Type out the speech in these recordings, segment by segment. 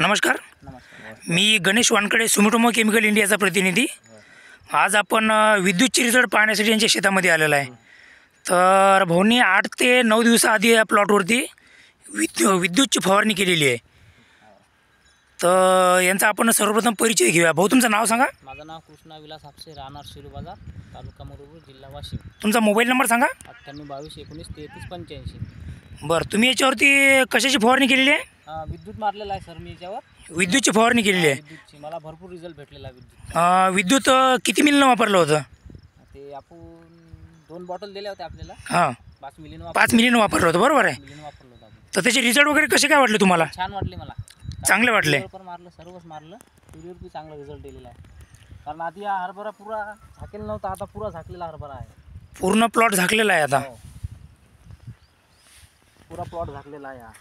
नमस्कार, नमस्कार. मी Ganesh Wankhede, Sumitomo chemical इंडियाचा प्रतिनिधी. आज आपण विद्युतचे रिझल्ट पाहण्यासाठी यांच्या शेतामध्ये आलेला आहे. तर भाऊंनी 8 ते 9 दिवसाआधी या प्लॉटवरती विद्युतची फवारणी केलेली आहे. तर यांचा आपण सर्वप्रथम परिचय घेऊया. भाऊ, तुमचं नाव सांगा. माझं नाव कृष्णा विलास हापसे, राहणार शिरू बाजार, तालुका मुरुड, जिल्हा वाशिम. तुमचा मोबाईल नंबर सांगा. 9822193385. बरं, तुम्ही याच्यावरती कशाची फवारणी केलेली आहे? विद्युत मारलेला आहे सर मी याच्यावर. विद्युतची फवारणी केलेली आहे. विद्युतची मला भरपूर रिझल्ट भेटलेला आहे. विद्युत किती मिलीनं वापरलं होतं? ते आपण 2 बॉटल दिल्या होत्या आपल्याला. हां, 5 मिलीनं वापरलं होतं, बरोबर आहे. मिलीनं वापरलं होतं आपण. तर त्याचे रिझल्ट वगैरे कसे काय वाटले तुम्हाला? छान वाटले मला. चांगले वाटले. तुरीवर पण मारलं, सर्वच मारलं. तुरीवर बी चांगला रिझल्ट दिलेला आहे. कारण आधी हा हरभरा पुरा झाकेला नव्हता, आता पुरा झाकलेला हरभरा आहे. पूर्ण प्लॉट झाकलेला आहे आता. हो. पुरा प्लॉट झाकलेला आहे हा.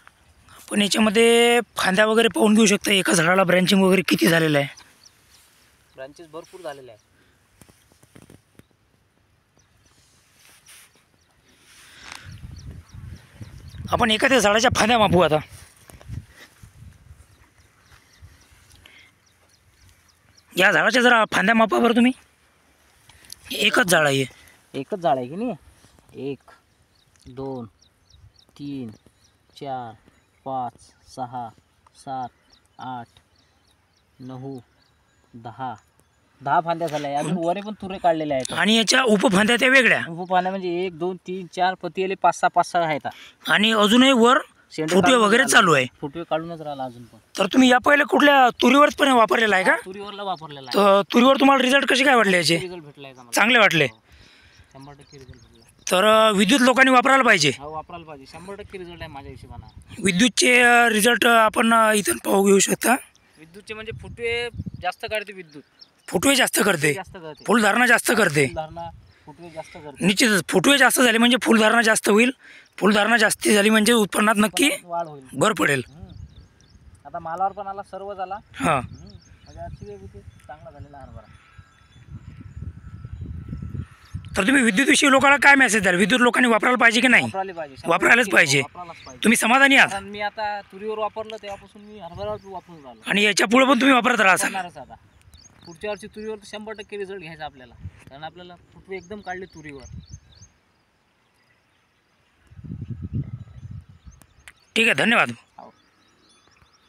पण याच्यामध्ये फांद्या वगैरे पाहून घेऊ शकता, एका झाडाला ब्रँचिंग वगैरे किती झालेलं आहे. ब्रांचेस भरपूर झालेले आहे. आपण एखाद्या झाडाच्या फांद्या मापू आता. या झाडाच्या जरा फांद्या मापा बरं तुम्ही. एकच झाड आहे. एकच झाड आहे की नाही. 1 2 3 4 5 6 7 8 9 10 फांद्या झाल्या. अजून वरे पण तुरे काढलेले आहेत. आणि याच्या उपफांद्या त्या वेगळ्या. फांद्या म्हणजे 1 2 3 4 पतीले 5-6 आहेत. आणि अजूनही वर फुटवे वगैरे चालू आहे. फुटवे काढूनच राहिला अजून पण. तर तुम्ही या पहिले कुठल्या तुरीवरच पण वापरलेला आहे का? तुरीवरला वापरलेला आहे. तर तुरीवर तुम्हाला रिझल्ट कसे काय वाटले याचे? रिझल्ट भेटलाय का मला? चांगले वाटले. 100% रिझल्ट भेटला. तर विद्युत लोकांनी वापरायला पाहिजे. हो, वापरायला पाहिजे. 100% रिझल्ट आहे माझ्या हिशोबाने. विद्युतचे रिझल्ट आपण इथून पाहू घेऊ शकता. विद्युतचे म्हणजे फुटवे जास्त काढते विद्युत. फुटवे जास्त करते, जास्त करते. फुलधारणा जास्त करते. फुलधारणा फुटवे जास्त करते. निश्चितच फुटवे जास्त झाले म्हणजे फुलधारणा जास्त होईल. फुलधारणा जास्त झाली म्हणजे उत्पन्नात नक्की वाढ होईल. भर पडेल. आता मालावर पण आला, सर्व झाला. हां, म्हणजे अतिशय चांगला झालेला हरभरा. तर तुम्ही विद्युतविषयी लोकांना काय मेसेज द्याल? विद्युत लोकांनी वापरायला पाहिजे की नाही? वापरायला पाहिजे. वापरायलाच पाहिजे. वापरायलाच पाहिजे. तुम्ही समाधानी आहात? कारण मी आता तुरीवर वापरलं तेव्हापासून मी हरभऱ्यावर वापरून राहिलो. आणि याच्या पुढे पण तुम्ही वापरत राहा. वापरणारच आता. पुढच्या वर्षी तुरीवर 100% रिझल्ट घ्यायचा आपल्याला. कारण आपल्याला फुटवे एकदम काढले तुरीवर. ठीक आहे, धन्यवाद. हो.